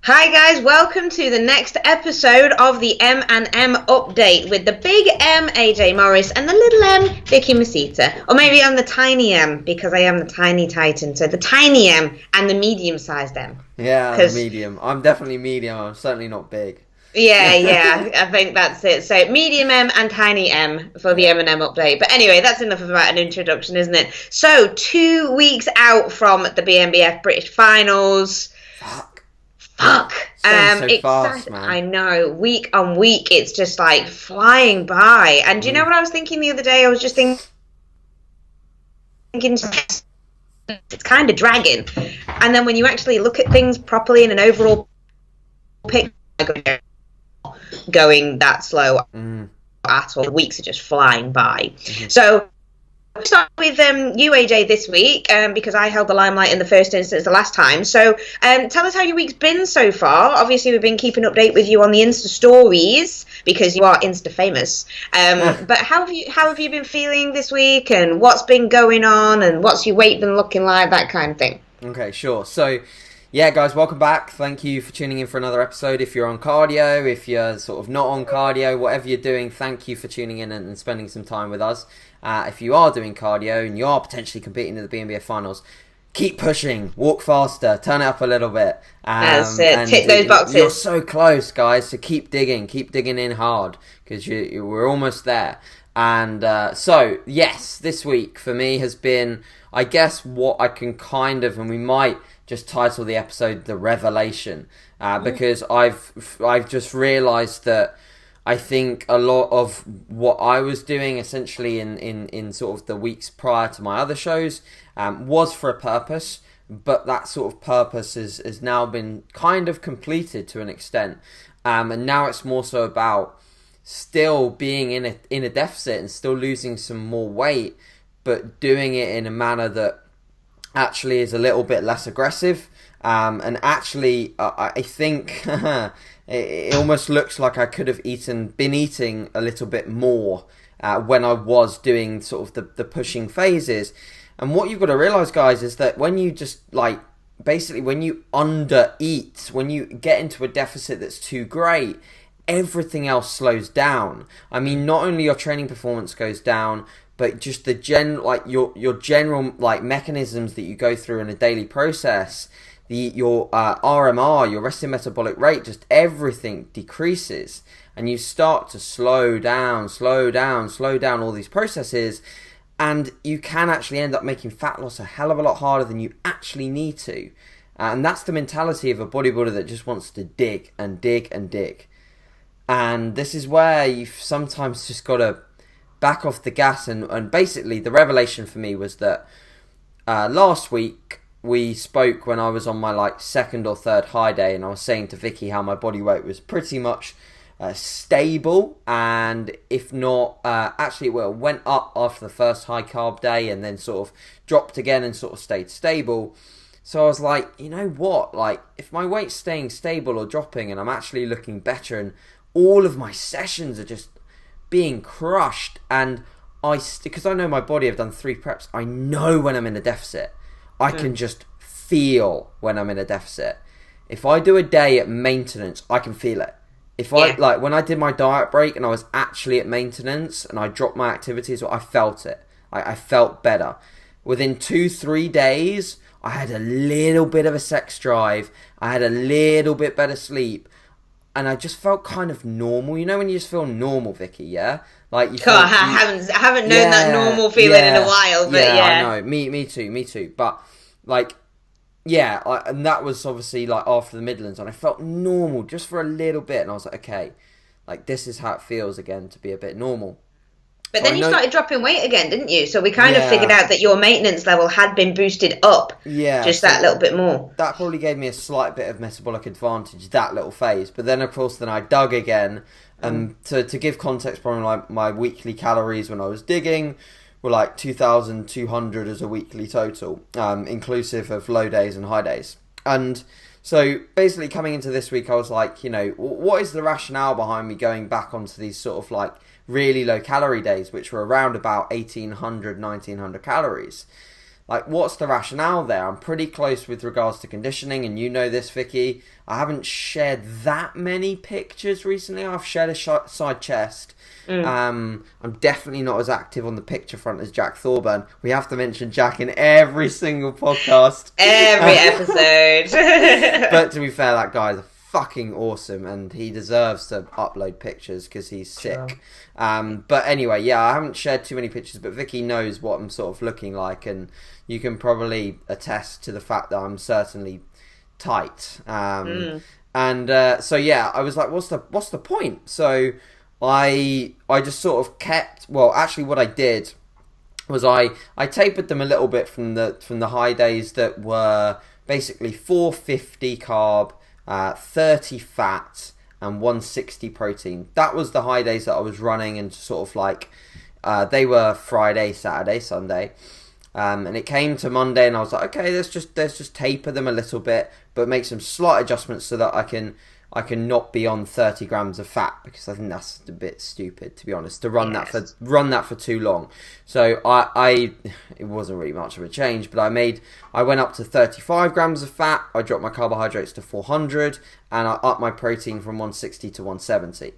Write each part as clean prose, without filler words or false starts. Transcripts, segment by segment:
Hi guys, welcome to the next episode of the M&M update with the big M, AJ Morris, and the little M, Vicky Masita. Or maybe I'm the tiny M because I am the tiny titan. So the tiny M and the medium-sized M. Yeah, the medium. I'm definitely medium. I'm certainly not big. Yeah, I think that's it. So medium M and tiny M for the M&M update. But anyway, that's enough about an introduction, isn't it? So 2 weeks out from the BNBF British Finals. Fuck. So fast, man. I know. Week on week, it's just like flying by. And do you know what I was thinking the other day? I was just thinking it's kind of dragging. And then when you actually look at things properly in an overall picture, going that slow at all, the weeks are just flying by. So I'll start with you, AJ, this week because I held the limelight in the first instance the last time. So tell us how your week's been so far. Obviously, we've been keeping update with you on the Insta stories because you are Insta famous. But how have you been feeling this week, and what's been going on, and what's your weight been looking like, that kind of thing? Okay, sure. So, yeah, guys, welcome back. Thank you for tuning in for another episode. If you're on cardio, if you're sort of not on cardio, whatever you're doing, thank you for tuning in and spending some time with us. If you are doing cardio and you are potentially competing in the BNBF Finals, keep pushing, walk faster, turn it up a little bit. That's it. Tick those boxes. You're so close, guys, so keep digging in hard because we're almost there. And so, yes, this week for me has been, I guess, what I can kind of, and we might just title the episode The Revelation, because I've just realised that I think a lot of what I was doing essentially in sort of the weeks prior to my other shows was for a purpose, but that sort of purpose has now been kind of completed to an extent, and now it's more so about still being in a deficit and still losing some more weight, but doing it in a manner that actually is a little bit less aggressive, and actually I think it almost looks like I could have been eating a little bit more when I was doing sort of the pushing phases. And what you've got to realize, guys, is that when you just basically when you under eat, when you get into a deficit that's too great, everything else slows down. I mean, not only your training performance goes down, but just the your general mechanisms that you go through in a daily process, your RMR, your resting metabolic rate, just everything decreases, and you start to slow down all these processes, and you can actually end up making fat loss a hell of a lot harder than you actually need to. And that's the mentality of a bodybuilder that just wants to dig and dig and dig. And this is where you've sometimes just got to back off the gas, and basically the revelation for me was that last week we spoke when I was on my second or third high day, and I was saying to Vicky how my body weight was pretty much stable, and if not, actually it went up after the first high carb day and then sort of dropped again and sort of stayed stable. So I was like, you know what, if my weight's staying stable or dropping and I'm actually looking better and all of my sessions are just being crushed, and because I know my body, I've done 3 preps, I know when I'm in a deficit. I can just feel when I'm in a deficit. If I do a day at maintenance, I can feel it. If I when I did my diet break and I was actually at maintenance and I dropped my activities, I felt it. I felt better. Within 2-3 days, I had a little bit of a sex drive. I had a little bit better sleep. And I just felt kind of normal. You know when you just feel normal, Vicky, yeah? I haven't known that normal feeling in a while, but I know. Me too. But and that was obviously after the Midlands, and I felt normal just for a little bit, and I was like, okay, this is how it feels again to be a bit normal. But then you started dropping weight again, didn't you? So we kind of figured out that your maintenance level had been boosted up. Yeah. Just that little bit more. That probably gave me a slight bit of metabolic advantage, that little phase. But then, of course, I dug again. To give context, probably my weekly calories when I was digging were 2,200 as a weekly total, inclusive of low days and high days. And so basically coming into this week, I was like, what is the rationale behind me going back onto these sort of really low calorie days, which were around about 1,800, 1,900 calories? Like, what's the rationale there? I'm pretty close with regards to conditioning, and you know this, Vicky. I haven't shared that many pictures recently. I've shared a side chest. I'm definitely not as active on the picture front as Jack Thorburn. We have to mention Jack in every single podcast. Every episode. But to be fair, that guy's fucking awesome, and he deserves to upload pictures because he's sick. Sure. But anyway, yeah, I haven't shared too many pictures, but Vicky knows what I'm sort of looking like, and you can probably attest to the fact that I'm certainly tight. And so yeah, I was like, what's the point? So I just sort of kept. Well, actually, what I did was I tapered them a little bit from the high days that were basically 450 carb, 30 fat, and 160 protein. That was the high days that I was running, and sort of like they were Friday, Saturday, Sunday. And it came to Monday, and I was like, okay, let's just taper them a little bit, but make some slight adjustments so that I can not be on 30 grams of fat, because I think that's a bit stupid, to be honest, to run that for too long. So it wasn't really much of a change, but I went up to 35 grams of fat. I dropped my carbohydrates to 400, and I upped my protein from 160 to 170.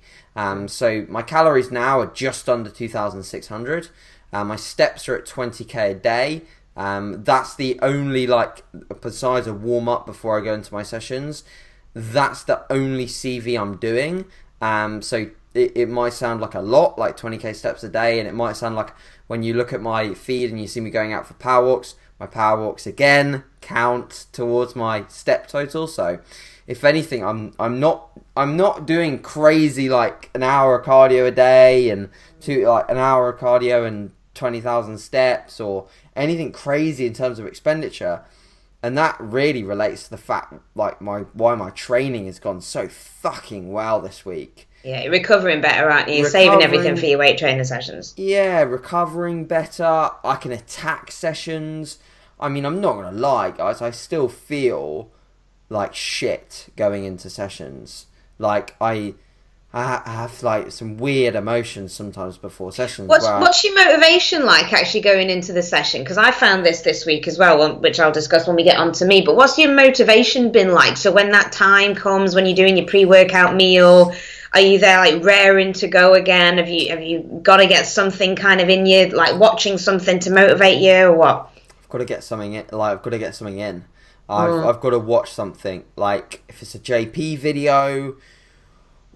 So my calories now are just under 2,600. My steps are at 20k a day. That's the only, like, besides a warm up before I go into my sessions, that's the only CV I'm doing. So it might sound like a lot, like 20k steps a day, and it might sound like when you look at my feed and you see me going out for power walks, my power walks again count towards my step total. So if anything, I'm not doing crazy like an hour of cardio a day and an hour of cardio and 20,000 steps or anything crazy in terms of expenditure. And that really relates to the fact, like, why my training has gone so fucking well this week. Yeah, you're recovering better, aren't you? You're saving everything for your weight training sessions. Yeah, recovering better. I can attack sessions. I mean, I'm not going to lie, guys. I still feel like shit going into sessions. Like, I have like some weird emotions sometimes before sessions. What's your motivation like actually going into the session? Because I found this week as well, which I'll discuss when we get on to me. But what's your motivation been like? So when that time comes, when you're doing your pre-workout meal, are you there like raring to go again? Have you got to get something kind of in you, like watching something to motivate you, or what? I've got to get something in. I've got to watch something. Like if it's a JP video,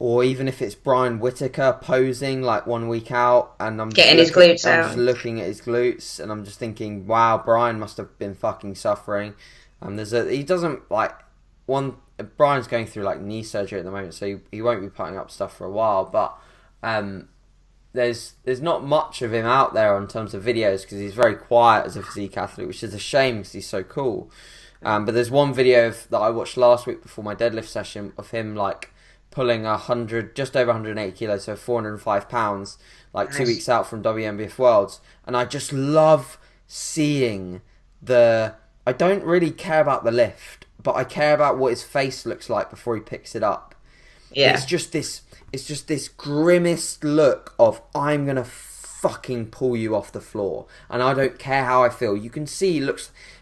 or even if it's Brian Whitaker posing like 1 week out, and I'm getting his glutes out. I'm just looking at his glutes, and I'm just thinking, wow, Brian must have been fucking suffering. Brian's going through like knee surgery at the moment, so he won't be putting up stuff for a while. But there's not much of him out there in terms of videos because he's very quiet as a physique athlete, which is a shame because he's so cool. But there's one video that I watched last week before my deadlift session of him like pulling just over 180 kilos, so 405 pounds, like 2 weeks out from BNBF Worlds. And I just love seeing I don't really care about the lift, but I care about what his face looks like before he picks it up. Yeah. It's just this grimmest look of, I'm going to fucking pull you off the floor. And I don't care how I feel. You can see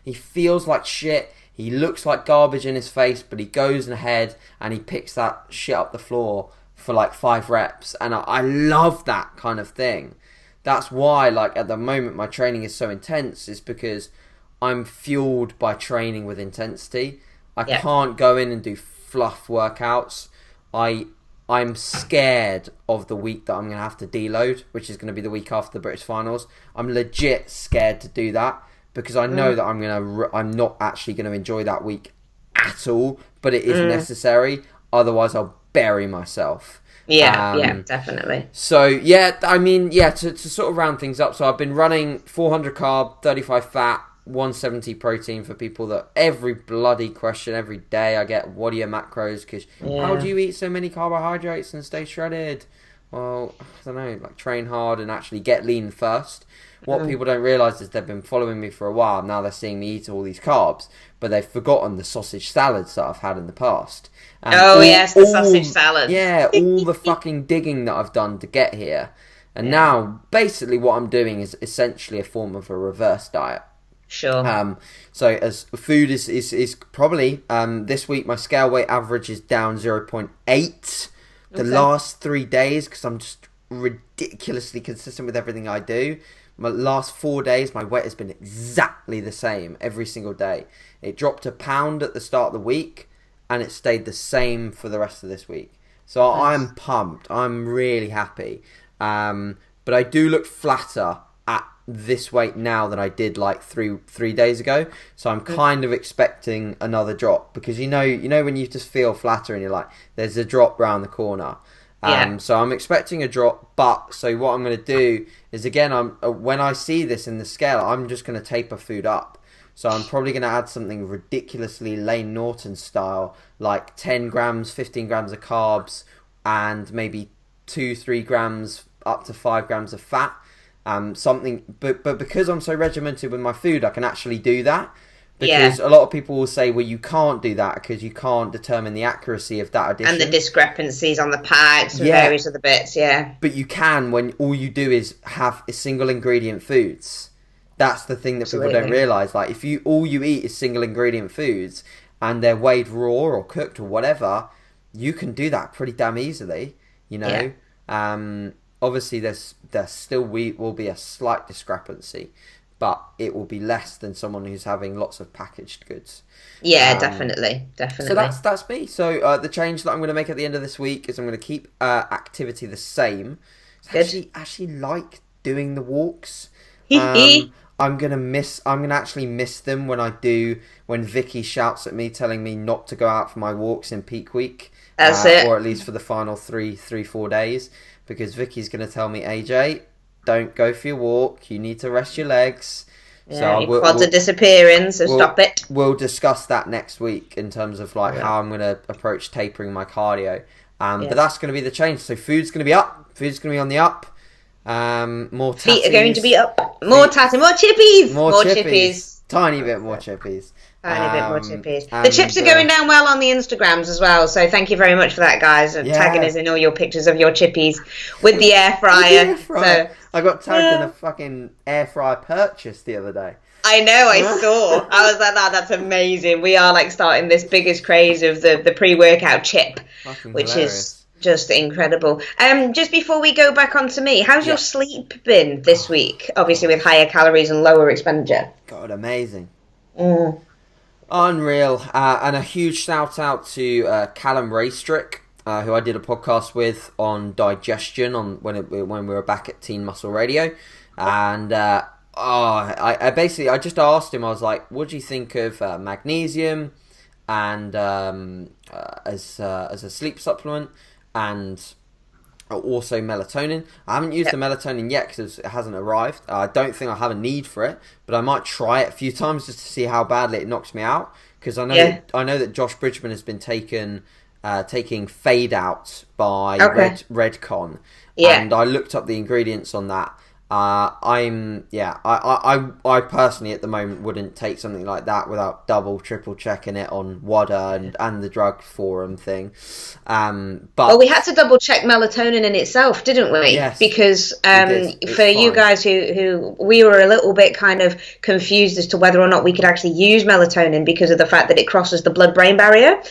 he feels like shit. He looks like garbage in his face, but he goes ahead and he picks that shit up the floor for like 5 reps. And I love that kind of thing. That's why, like, at the moment my training is so intense, is because I'm fueled by training with intensity. I can't go in and do fluff workouts. I'm scared of the week that I'm going to have to deload, which is going to be the week after the British Finals. I'm legit scared to do that, because I know that I'm not actually going to enjoy that week at all, but it is necessary. Otherwise, I'll bury myself. Yeah, definitely. So, yeah, I mean, to sort of round things up, so I've been running 400 carb, 35 fat, 170 protein for people that every bloody question every day I get, what are your macros? Because how do you eat so many carbohydrates and stay shredded? Well, I don't know, like train hard and actually get lean first. What people don't realise is they've been following me for a while. Now they're seeing me eat all these carbs, but they've forgotten the sausage salads that I've had in the past. And the sausage salads. Yeah, all the fucking digging that I've done to get here. And now, basically what I'm doing is essentially a form of a reverse diet. Sure. So as food is probably this week my scale weight average is down 0.8. The last 3 days, because I'm just ridiculously consistent with everything I do. My last 4 days, my weight has been exactly the same every single day. It dropped a pound at the start of the week, and it stayed the same for the rest of this week. So I'm pumped. I'm really happy. But I do look flatter at this weight now than I did like three days ago. So I'm kind of expecting another drop, because you know when you just feel flatter and you're like, there's a drop round the corner. So I'm expecting a drop, but so what I'm going to do is, again, when I see this in the scale, I'm just going to taper food up. So I'm probably going to add something ridiculously Lane Norton style, like 10 grams, 15 grams of carbs, and maybe 2-3 grams up to 5 grams of fat. But because I'm so regimented with my food, I can actually do that. Because a lot of people will say, well, you can't do that because you can't determine the accuracy of that addition. And the discrepancies on the packs and various other bits, But you can when all you do is have single ingredient foods. That's the thing that people don't realise. Like, if all you eat is single ingredient foods and they're weighed raw or cooked or whatever, you can do that pretty damn easily, you know. Obviously, there still will be a slight discrepancy, but it will be less than someone who's having lots of packaged goods. Yeah, definitely. So that's me. So the change that I'm going to make at the end of this week is I'm going to keep activity the same. I actually like doing the walks. I'm gonna actually miss them when Vicky shouts at me telling me not to go out for my walks in peak week. That's it. Or at least for the final 4 days, because Vicky's gonna tell me, AJ, don't go for your walk. You need to rest your legs. Yeah, your quads are disappearing, so stop it. We'll discuss that next week in terms of how I'm gonna approach tapering my cardio. But that's gonna be the change. So food's gonna be up. Food's gonna be on the up. More tatties. Feet are going to be up. More tatties. More chippies. More chippies. Tiny bit more chippies. Tiny bit more chippies. The chips are going down well on the Instagrams as well, so thank you very much for that, guys. Tagging us in all your pictures of your chippies with the air fryer. So I got tagged in a fucking air fryer purchase the other day. I know, I saw. I was like, that's amazing. We are like starting this biggest craze of the pre-workout chip, which is just incredible. Just before we go back onto me, how's your sleep been this week? Obviously with higher calories and lower expenditure. God, amazing. Unreal. And a huge shout out to Callum Raystrick, who I did a podcast with on digestion when we were back at Teen Muscle Radio. And I just asked him, I was like, what do you think of magnesium and as a sleep supplement, and also melatonin? I haven't used the melatonin yet because it hasn't arrived. I don't think I have a need for it, but I might try it a few times just to see how badly it knocks me out. Because I know that Josh Bridgman has been taking Fade Out by Redcon, and I looked up the ingredients on that. I personally at the moment wouldn't take something like that without triple checking it on WADA and the drug forum thing. But we had to double check melatonin in itself, didn't we? Yes, because for you guys who we were a little bit kind of confused as to whether or not we could actually use melatonin because of the fact that it crosses the blood-brain barrier.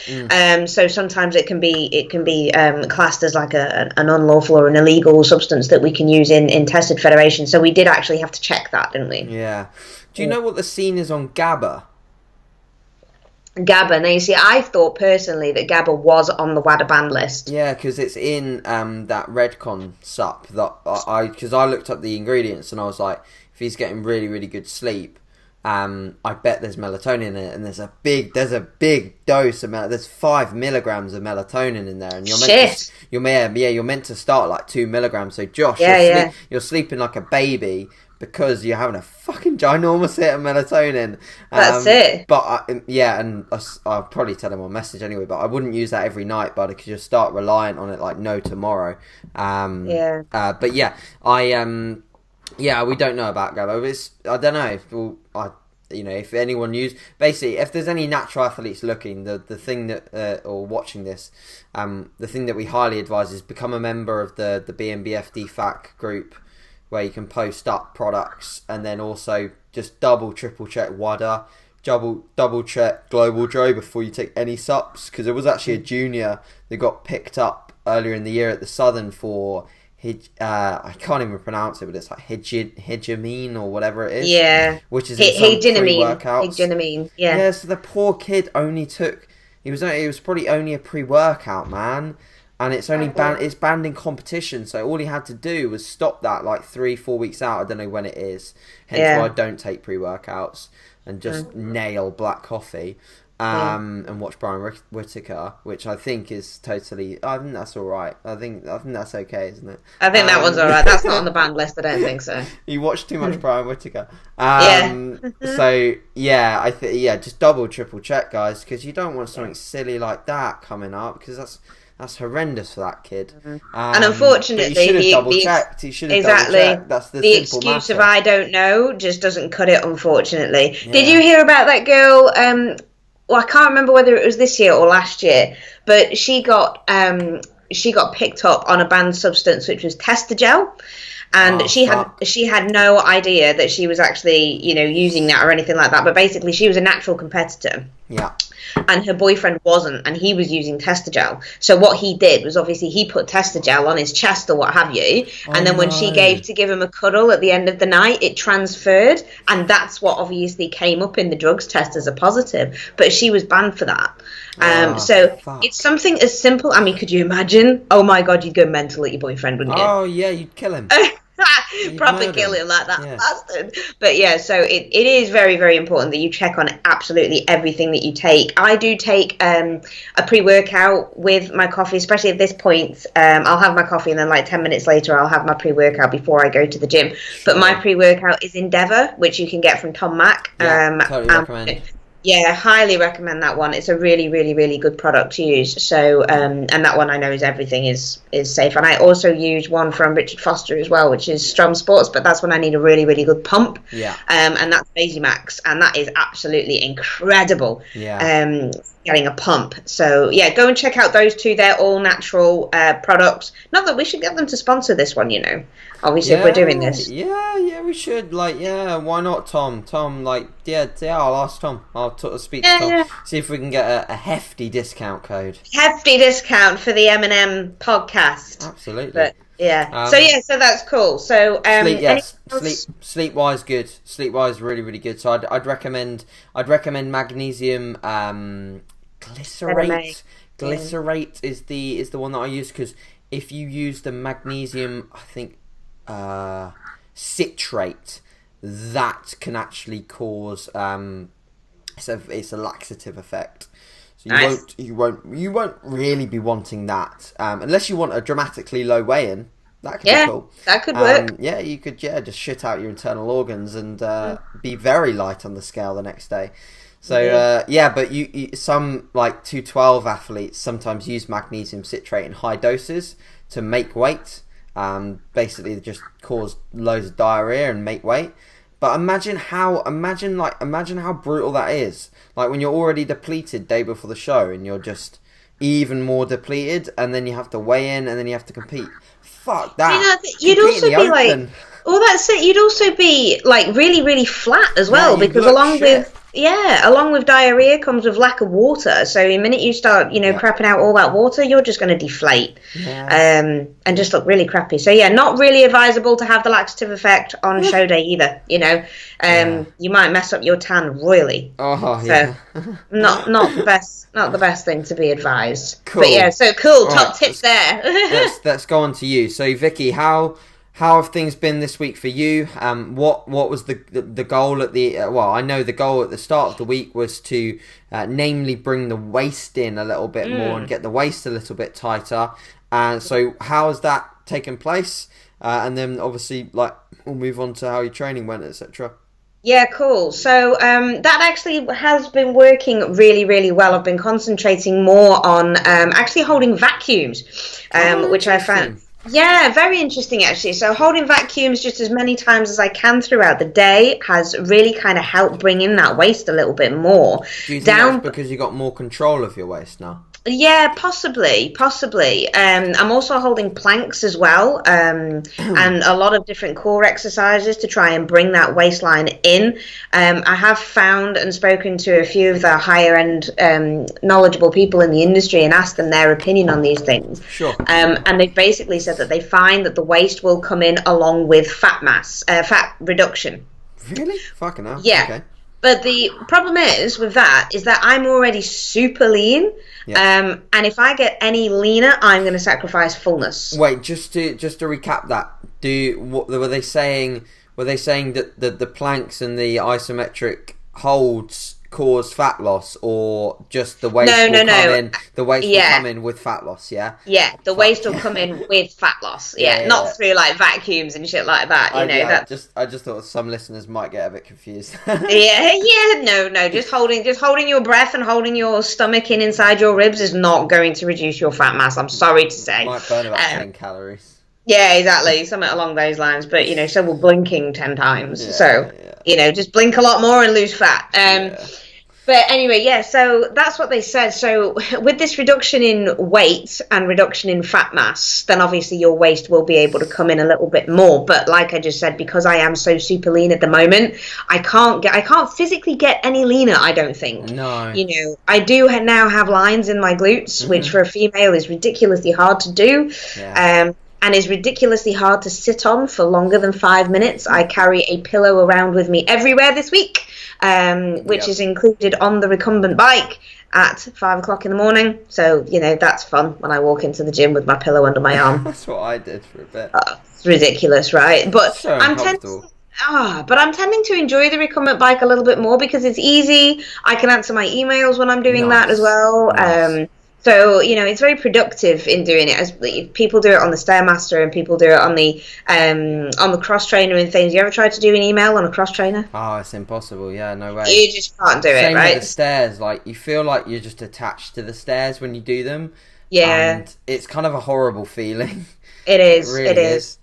So sometimes it can be classed as like an unlawful or an illegal substance that we can use in tested federations. So we did actually have to check that, didn't we? Yeah. Do you know what the scene is on GABA? GABA. Now, you see, I thought personally that GABA was on the WADA ban list. Yeah, because it's in that Redcon sup. Because I looked up the ingredients and I was like, if he's getting really, really good sleep, I bet there's melatonin in it, and there's a big dose of there's 5 milligrams of melatonin in there, and you're meant to start like 2 milligrams. So Josh, you're sleeping like a baby because you're having a fucking ginormous hit of melatonin. That's it. But I'll probably tell him on message anyway. But I wouldn't use that every night, buddy, because you'll start reliant on it like no tomorrow. But we don't know about GABA. I don't know if anyone if there's any natural athletes looking, the thing that or watching this, the thing that we highly advise is become a member of the BNBF DFAC group, where you can post up products and then also just double, triple check WADA, double check Global Joe before you take any sups, because there was actually a junior that got picked up earlier in the year at the Southern for I can't even pronounce it, but it's like hegemine or whatever it is. Yeah. Which is in some pre-workouts. Hegemine, yeah. Yeah, so the poor kid only took... It was probably only a pre-workout, man. And it's only banned in competition, so all he had to do was stop that like 3-4 weeks out. I don't know when it is. Hence why I don't take pre-workouts and just nail black coffee. And watch Brian Whittaker, which I think is totally... I think that's all right. I think that's okay, isn't it? I think that one's all right. That's not on the banned list. I don't think so. You watch too much Brian Whittaker. So yeah, just double, triple check, guys, because you don't want something silly like that coming up, because that's horrendous for that kid. And unfortunately, he should have double checked. He should have double checked. That's the simple excuse matter. of I don't know just doesn't cut it. Unfortunately, did you hear about that girl? Well, I can't remember whether it was this year or last year, but she got picked up on a banned substance, which was Testagel. And she had no idea that she was actually, using that or anything like that. But basically, she was a natural competitor. Yeah. And her boyfriend wasn't, and he was using Testagel. So what he did was obviously he put Testagel on his chest or what have you, and then when she gave him a cuddle at the end of the night, it transferred, and that's what obviously came up in the drugs test as a positive. But she was banned for that. It's something as simple. I mean, could you imagine? Oh my God, you'd go mental at your boyfriend, wouldn't you? Oh yeah, you'd kill him. Proper kill him like that bastard. But yeah, so it is very, very important that you check on absolutely everything that you take. I do take a pre-workout with my coffee, especially at this point. I'll have my coffee and then like 10 minutes later I'll have my pre-workout before I go to the gym. Sure. But my pre-workout is Endeavour, which you can get from Tom Mac. Totally recommend. Yeah, highly recommend that one. It's a really, really, really good product to use. So, and that one I know everything is safe. And I also use one from Richard Foster as well, which is Strom Sports, but that's when I need a really, really good pump. Yeah. And that's Basimax, and that is absolutely incredible. Yeah. Getting a pump. So yeah, go and check out those two. They're all natural products. Not that we should get them to sponsor this one, obviously if we're doing this. Yeah, we should. Why not, Tom? I'll ask Tom. I'll speak to Tom. See if we can get a hefty discount code. Hefty discount for the M&M podcast. Absolutely. But yeah. So that's cool. So sleep-wise good. Sleep-wise really, really good. So I'd recommend magnesium glycerate. Glycerate is the one that I use, because if you use the magnesium, I think citrate, that can actually cause it's a laxative effect. So you won't really be wanting that unless you want a dramatically low weigh-in. That could be cool. That could work. You could just shit out your internal organs and be very light on the scale the next day. So but you some like 212 athletes sometimes use magnesium citrate in high doses to make weight. Basically just cause loads of diarrhea and make weight. But imagine how brutal that is. Like when you're already depleted day before the show and you're just even more depleted, and then you have to weigh in and then you have to compete. Fuck that. You'd also be like, well, that's it. You'd also be like really, really flat as well, because along with diarrhea comes with lack of water. So the minute you start, crapping out all that water, you're just going to deflate, and just look really crappy. So not really advisable to have the laxative effect on show day either. You might mess up your tan royally. Not the best thing to be advised. Cool. But so cool. Top tips there. let's go on to you. So Vicky, how have things been this week for you? What was the goal at the... I know the goal at the start of the week was to namely bring the waist in a little bit more and get the waist a little bit tighter. And so how has that taken place? And then obviously we'll move on to how your training went, etc. Yeah, cool. So that actually has been working really, really well. I've been concentrating more on actually holding vacuums, which I found... Yeah, very interesting actually. So holding vacuums just as many times as I can throughout the day has really kind of helped bring in that waist a little bit more. Do you think that's because you got more control of your waist now? Yeah, possibly. I'm also holding planks as well, and a lot of different core exercises to try and bring that waistline in. I have found and spoken to a few of the higher end knowledgeable people in the industry and asked them their opinion on these things. Sure. And they've basically said that they find that the waist will come in along with fat reduction. Really? Fucking hell. Yeah. Okay. But the problem is with that is that I'm already super lean, and if I get any leaner, I'm going to sacrifice fullness. Wait, just to recap that, were they saying that the planks and the isometric holds cause fat loss, or just the waist will come in with fat loss? The waist will come in with fat loss, not through like vacuums and shit like that. I just thought some listeners might get a bit confused. No, just holding your breath and holding your stomach inside your ribs is not going to reduce your fat mass, I'm sorry to say. Might burn about 10 calories. Yeah, exactly, something along those lines. But so will blinking 10 times. Just blink a lot more and lose fat. But anyway, so that's what they said. So with this reduction in weight and reduction in fat mass, then obviously your waist will be able to come in a little bit more. But like I just said, because I am so super lean at the moment, I can't physically get any leaner, I don't think. No. I do now have lines in my glutes, which for a female is ridiculously hard to do. Yeah. And is ridiculously hard to sit on for longer than 5 minutes. I carry a pillow around with me everywhere this week, which is included on the recumbent bike at 5 o'clock in the morning. So, that's fun when I walk into the gym with my pillow under my arm. That's what I did for a bit. It's ridiculous, right? But so I'm tending to enjoy the recumbent bike a little bit more because it's easy. I can answer my emails when I'm doing that as well. Nice. So, it's very productive in doing it. As people do it on the Stairmaster and people do it on the cross trainer and things. You ever tried to do an email on a cross trainer? Oh, it's impossible. Yeah, no way. You just can't do it, right? Same with the stairs. Like, you feel like you're just attached to the stairs when you do them. Yeah. And it's kind of a horrible feeling. It is. It really is.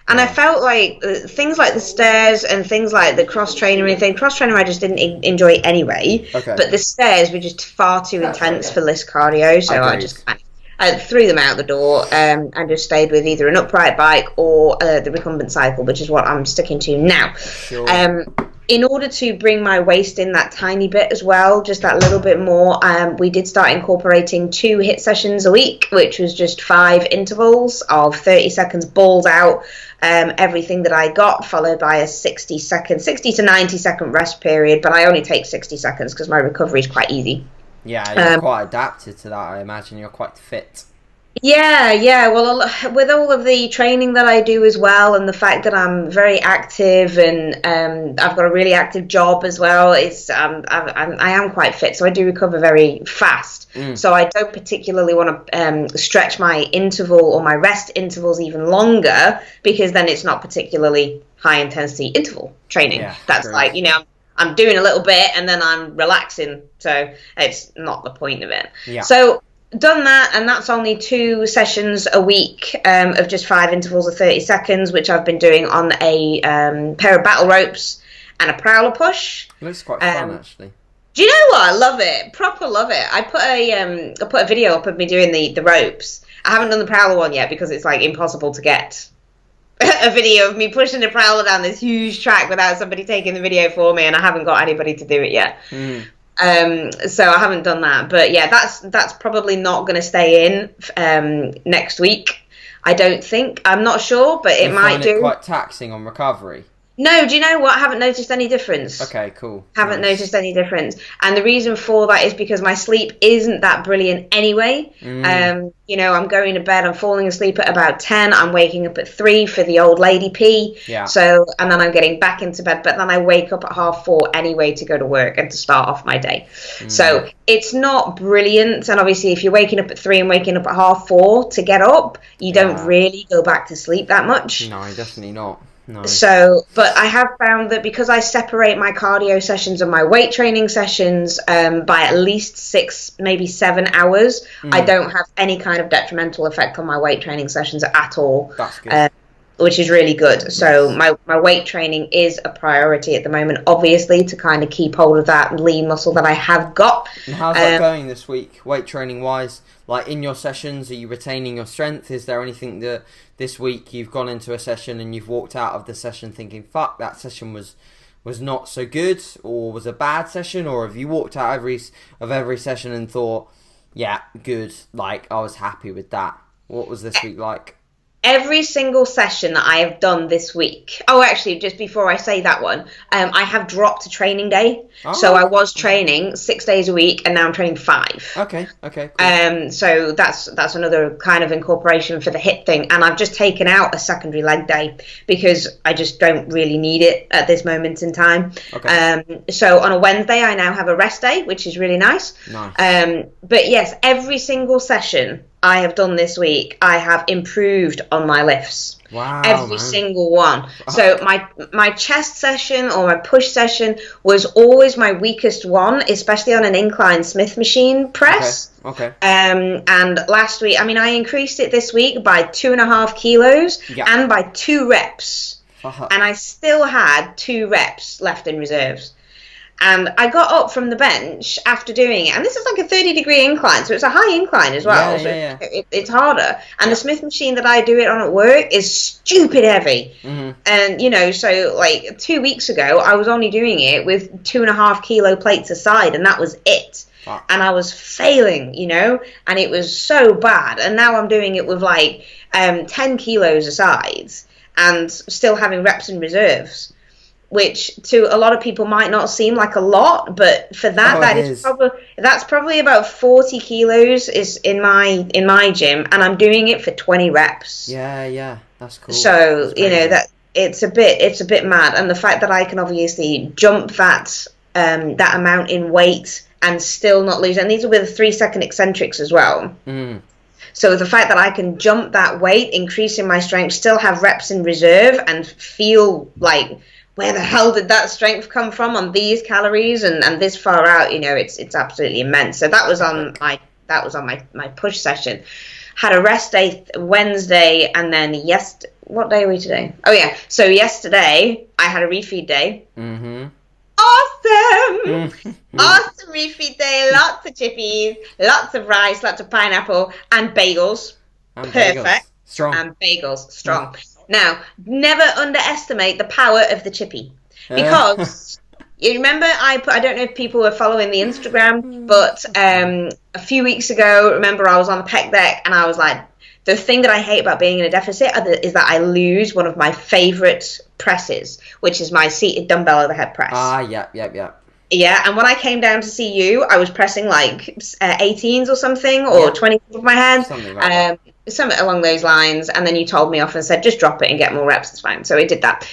And I felt like things like the stairs and things like the cross trainer and thing. Cross trainer I just didn't enjoy anyway. Okay. But the stairs were just far too intense for list cardio, so I just I threw them out the door and just stayed with either an upright bike or the recumbent cycle, which is what I'm sticking to now. Sure. In order to bring my waist in that tiny bit as well, just that little bit more, we did start incorporating 2 HIIT sessions a week, which was just 5 intervals of 30 seconds balls out, everything that I got, followed by a 60 to 90 second rest period. But I only take 60 seconds because my recovery is quite easy. Yeah, you're quite adapted to that. I imagine you're quite fit. Yeah. Well, with all of the training that I do as well, and the fact that I'm very active and I've got a really active job as well, I am quite fit, so I do recover very fast. So I don't particularly want to stretch my interval or my rest intervals even longer, because then it's not particularly high intensity interval training. Yeah, that's true. Like, I'm doing a little bit and then I'm relaxing, so it's not the point of it. Yeah. So done that, and that's only 2 sessions a week of just 5 intervals of 30 seconds, which I've been doing on a pair of battle ropes and a prowler push. It looks quite fun, actually. Do you know what? I love it. Proper love it. I put a video up of me doing the ropes. I haven't done the prowler one yet because it's like impossible to get a video of me pushing the prowler down this huge track without somebody taking the video for me, and I haven't got anybody to do it yet. So I haven't done that, but yeah, that's probably not going to stay in next week. I don't think. I'm not sure, but it might do. Quite taxing on recovery. No, do you know what? I haven't noticed any difference. Okay, cool. Haven't noticed any difference. And the reason for that is because my sleep isn't that brilliant anyway. I'm going to bed, I'm falling asleep at about 10, I'm waking up at 3 for the old lady pee. Yeah. So, and then I'm getting back into bed, but then I wake up at 4:30 anyway to go to work and to start off my day. So it's not brilliant. And obviously if you're waking up at 3 and waking up at 4:30 to get up, you don't really go back to sleep that much. No, definitely not. No. So, but I have found that because I separate my cardio sessions and my weight training sessions by at least 6, maybe 7 hours, I don't have any kind of detrimental effect on my weight training sessions at all. That's good. which is really good. So my weight training is a priority at the moment, obviously, to kind of keep hold of that lean muscle that I have got. And how's that going this week, weight training wise? Like in your sessions, are you retaining your strength? Is there anything that this week you've gone into a session and you've walked out of the session thinking, fuck, that session was not so good, or was a bad session? Or have you walked out of every session and thought, yeah, good, like I was happy with that? What was this week like? Every single session that I have done this week. Oh, actually, just before I say that one, I have dropped a training day. Oh. So I was training 6 days a week, and now I'm training 5. Okay, cool. So that's another kind of incorporation for the hip thing. And I've just taken out a secondary leg day because I just don't really need it at this moment in time. Okay. So on a Wednesday, I now have a rest day, which is really nice. Nice. But yes, every single session I have done this week, I have improved on my lifts. Wow, every single one. So my chest session or my push session was always my weakest one, especially on an incline Smith machine press. Okay. And last week, I mean, I increased it this week by 2.5 kilos and by 2 reps. And I still had 2 reps left in reserves. And I got up from the bench after doing it. And this is like a 30-degree incline, so it's a high incline as well. It's harder. And the Smith machine that I do it on at work is stupid heavy. Mm-hmm. And, so like 2 weeks ago, I was only doing it with 2.5 kilo plates aside, and that was it. Wow. And I was failing, and it was so bad. And now I'm doing it with like 10 kilos aside and still having reps in reserves, which to a lot of people might not seem like a lot, but for that, that's probably about 40 kilos is in my gym, and I'm doing it for 20 reps. Yeah, that's cool. So that it's a bit mad, and the fact that I can obviously jump that amount in weight and still not lose, and these are with 3-second eccentrics as well. Mm. So the fact that I can jump that weight, increasing my strength, still have reps in reserve, and feel like, where the hell did that strength come from on these calories and this far out? It's absolutely immense. So that was on my push session. Had a rest day Wednesday, and then what day are we today? Oh yeah, so yesterday I had a refeed day. Mm-hmm. Awesome! Awesome refeed day. Lots of chippies, lots of rice, lots of pineapple, and bagels. Perfect. Bagels. Strong. And bagels. Strong. Now, never underestimate the power of the chippy, because you remember I don't know if people were following the Instagram, but a few weeks ago, remember I was on the pec deck and I was like, the thing that I hate about being in a deficit is that I lose one of my favorite presses, which is my seated dumbbell overhead press. Yeah. Yeah, and when I came down to see you, I was pressing like 18s or something, or 20 of my head. Something like that. Something along those lines, and then you told me off and said, just drop it and get more reps, it's fine. So I did that.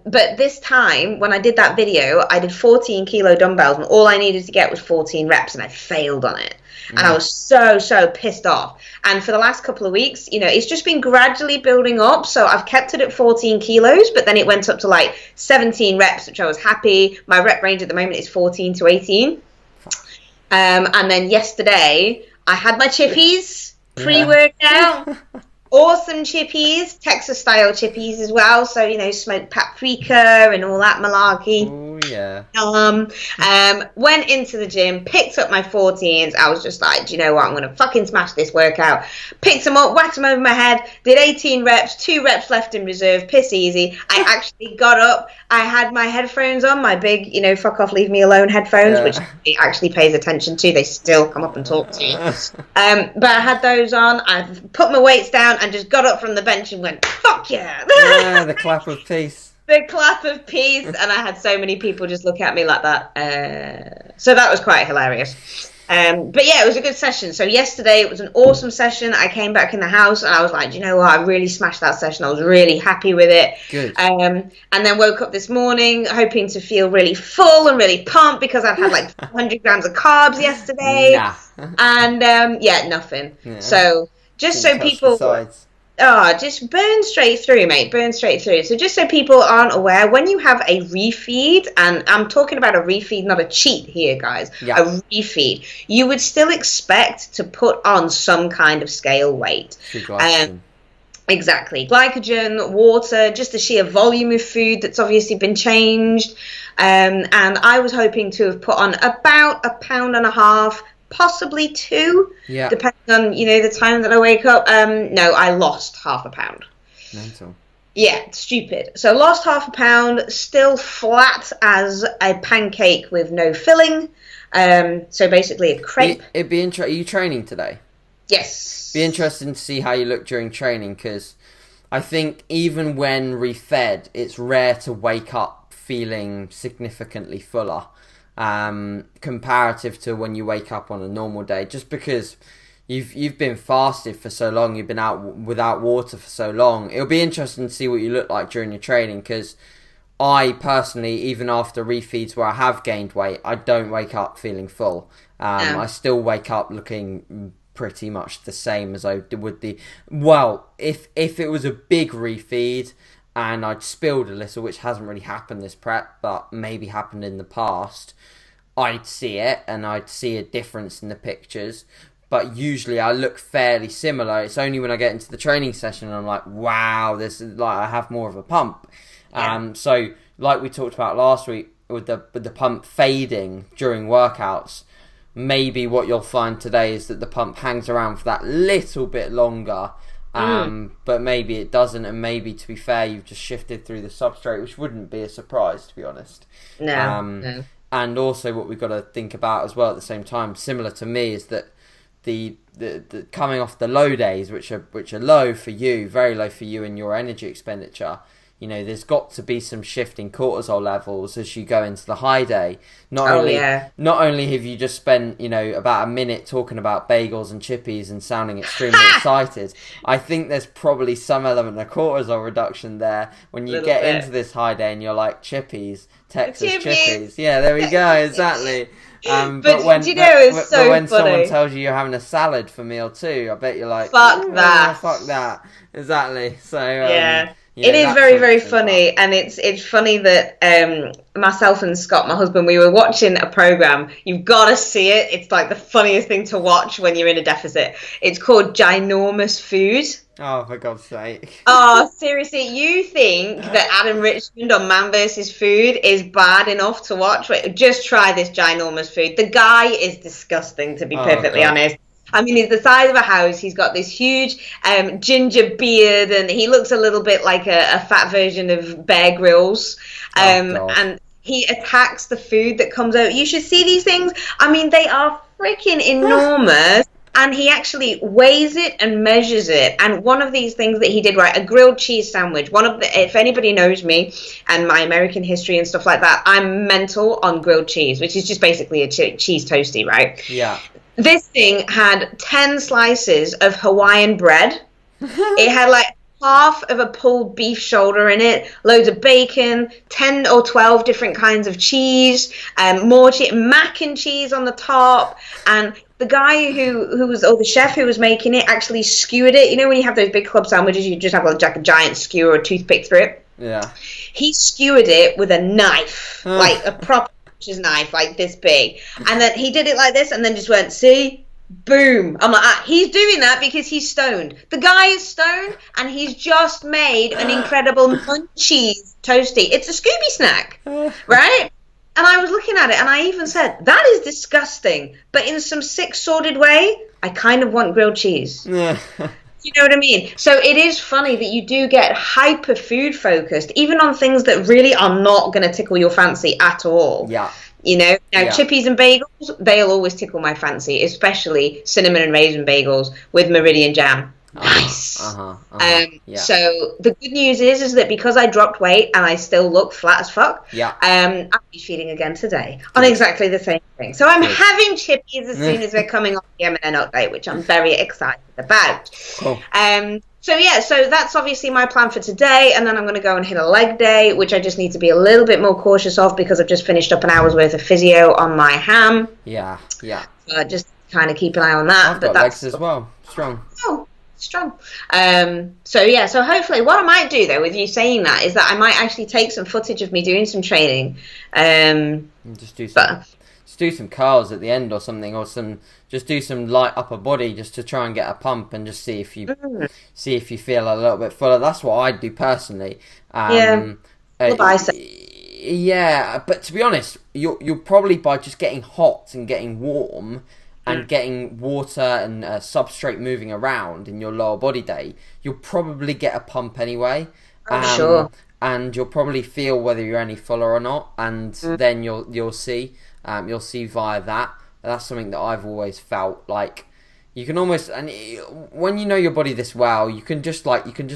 But this time, when I did that video, I did 14 kilo dumbbells, and all I needed to get was 14 reps, and I failed on it. And I was so pissed off. And for the last couple of weeks, it's just been gradually building up. So I've kept it at 14 kilos, but then it went up to like 17 reps, which I was happy. My rep range at the moment is 14 to 18. And then yesterday, I had my chippies pre-workout. Awesome chippies, Texas style chippies as well. So, smoked paprika and all that malarkey. Oh, yeah. Went into the gym, picked up my 14s. I was just like, do you know what? I'm going to fucking smash this workout. Picked them up, whacked them over my head, did 18 reps, 2 reps left in reserve, piss easy. I actually got up. I had my headphones on, my big, fuck off, leave me alone headphones, which he actually pays attention to. They still come up and talk to you. But I had those on. I put my weights down and just got up from the bench and went, fuck yeah. Yeah, the clap of peace. The clap of peace. And I had so many people just look at me like that. So that was quite hilarious. But yeah, it was a good session. So yesterday it was an awesome session. I came back in the house and I was like, do you know what? I really smashed that session. I was really happy with it. Good. And then woke up this morning hoping to feel really full and really pumped because I've had like 100 grams of carbs yesterday. And nothing. Yeah. So just so people... just burn straight through, mate. Burn straight through. So just so people aren't aware, when you have a refeed, and I'm talking about a refeed, not a cheat here, guys. Yeah. A refeed. You would still expect to put on some kind of scale weight. Exactly. Glycogen, water, just the sheer volume of food that's obviously been changed. And I was hoping to have put on about 1.5 pounds, possibly 2, depending on, the time that I wake up. No, I lost 0.5 pound. Mental. Yeah, stupid. So lost 0.5 pound, still flat as a pancake with no filling. So basically a crepe. It'd be interesting. Are you training today? Yes. Be interesting to see how you look during training, because I think even when refed, it's rare to wake up feeling significantly fuller, comparative to when you wake up on a normal day, just because you've been fasted for so long, you've been out without water for so long. It'll be interesting to see what you look like during your training, because I personally, even after refeeds where I have gained weight, I don't wake up feeling full. I still wake up looking pretty much the same as I would if it was a big refeed and I'd spilled a little, which hasn't really happened this prep, but maybe happened in the past, I'd see it and I'd see a difference in the pictures. But usually I look fairly similar. It's only when I get into the training session and I'm like, wow, this is like, I have more of a pump. So like we talked about last week with the pump fading during workouts, maybe what you'll find today is that the pump hangs around for that little bit longer, but maybe it doesn't, and maybe, to be fair, you've just shifted through the substrate, which wouldn't be a surprise, to be honest. No. And also what we've got to think about as well at the same time, similar to me, is that the coming off the low days, which are low for you, very low for you and your energy expenditure, there's got to be some shift in cortisol levels as you go into the high day. Not only have you just spent, about a minute talking about bagels and chippies and sounding extremely excited, I think there's probably some element of cortisol reduction there when you get into this high day and you're like, Texas chippies. Yeah, there we go, exactly. But when someone tells you you're having a salad for meal 2, I bet you're like, fuck that. Exactly. So it is very, very funny, and it's funny that myself and Scott, my husband, we were watching a program. You've got to see it. It's like the funniest thing to watch when you're in a deficit. It's called Ginormous Food. Oh, for God's sake. Oh, seriously, you think that Adam Richmond on Man vs. Food is bad enough to watch? Wait, just try this Ginormous Food. The guy is disgusting, to be perfectly honest. I mean, he's the size of a house. He's got this huge ginger beard, and he looks a little bit like a fat version of Bear Grylls. And he attacks the food that comes out. You should see these things. I mean, they are freaking enormous. And he actually weighs it and measures it. And one of these things that he did, right, a grilled cheese sandwich. If anybody knows me and my American history and stuff like that, I'm mental on grilled cheese, which is just basically a cheese toasty, right? Yeah. This thing had 10 slices of Hawaiian bread. It had like half of a pulled beef shoulder in it, loads of bacon, 10 or 12 different kinds of cheese, more mac and cheese on the top, and the guy the chef who was making it actually skewered it. You know when you have those big club sandwiches, you just have like a giant skewer or a toothpick through it? Yeah. He skewered it with a knife, like a proper knife, like this big. And then he did it like this and then just went, see? Boom. I'm like, he's doing that because he's stoned. The guy is stoned and he's just made an incredible munchies toasty. It's a Scooby snack, right? And I was looking at it and I even said, that is disgusting. But in some sick, sordid way, I kind of want grilled cheese. You know what I mean? So it is funny that you do get hyper food focused, even on things that really are not going to tickle your fancy at all. Yeah. Chippies and bagels, they'll always tickle my fancy, especially cinnamon and raisin bagels with Meridian jam. Nice. So the good news is that because I dropped weight and I still look flat as fuck, I'll be feeding again today on exactly the same thing. So I'm having chippies as soon as we're coming off the M&N update, which I'm very excited about. Cool. So that's obviously my plan for today, and then I'm going to go and hit a leg day, which I just need to be a little bit more cautious of because I've just finished up an hour's worth of physio on my ham. Yeah. So just kind of keep an eye on that. I've got legs as well. Strong. Oh, strong. So hopefully what I might do though with you saying that is that I might actually take some footage of me doing some training. Just do some just do some curls at the end or something, or just do some light upper body just to try and get a pump and just see if you feel a little bit fuller. That's what I'd do personally. Bicep. Yeah, but to be honest, you'll probably, by just getting hot and getting warm and getting water and substrate moving around in your lower body day, you'll probably get a pump anyway. Sure. And you'll probably feel whether you're any fuller or not, and then you'll see via that. That's something that I've always felt like. You can almost, and when you know your body this well, you can just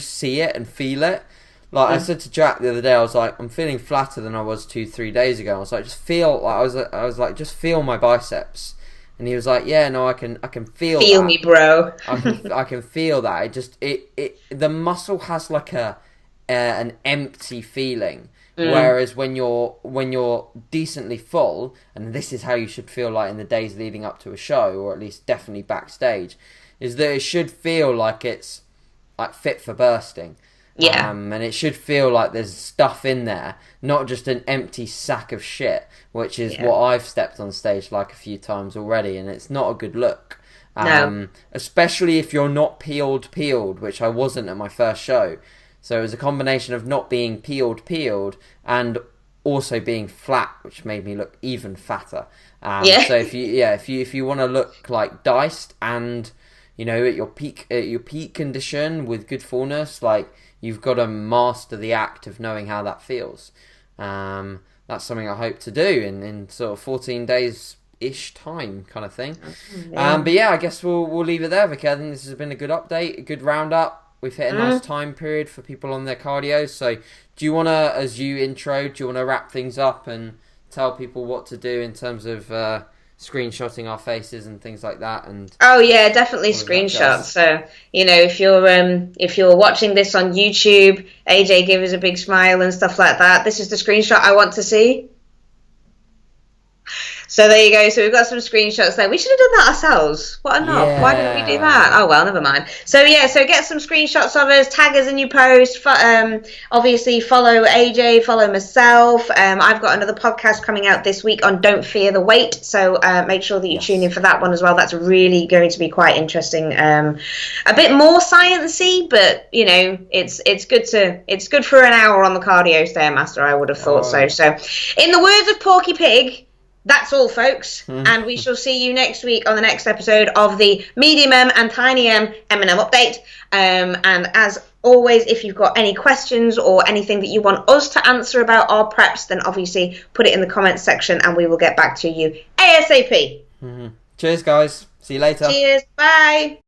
see it and feel it. Like I said to Jack the other day, I was like, I'm feeling flatter than I was 2-3 days ago. I was like, just feel my biceps, and he was like, yeah, no, I can feel. Feel that. me, bro. I can feel that. The muscle has like an empty feeling, whereas when you're decently full, and this is how you should feel like in the days leading up to a show, or at least definitely backstage, is that it should feel like it's like fit for bursting. Yeah. And it should feel like there's stuff in there, not just an empty sack of shit, which is what I've stepped on stage like a few times already, and it's not a good look. No. Especially if you're not peeled, which I wasn't at my first show. So it was a combination of not being peeled, and also being flat, which made me look even fatter. So if you want to look like diced and, you know, at your peak condition with good fullness, like, you've got to master the act of knowing how that feels. That's something I hope to do in sort of 14 days-ish time kind of thing. But yeah, I guess we'll leave it there, Vicky. I think this has been a good update, a good roundup. We've hit a nice time period for people on their cardio. So do you want to, as you intro, wrap things up and tell people what to do in terms of screenshotting our faces and things like that? And definitely screenshots. So, you know, if you're watching this on YouTube, AJ, give us a big smile and stuff like that. This is the screenshot I want to see. So there you go. So we've got some screenshots there. We should have done that ourselves. What a knob. Yeah. Why didn't we do that? Oh, well, never mind. So get some screenshots of us, tag us in your post. Obviously, follow AJ, follow myself. I've got another podcast coming out this week on Don't Fear the Wait. So make sure that you tune in for that one as well. That's really going to be quite interesting. A bit more sciencey, but, you know, it's good for an hour on the Cardio Stairmaster, I would have thought so. So in the words of Porky Pig, that's all, folks, and we shall see you next week on the next episode of the Medium M and Tiny M M&M update. And as always, if you've got any questions or anything that you want us to answer about our preps, then obviously put it in the comments section and we will get back to you ASAP. Cheers, guys. See you later. Cheers. Bye.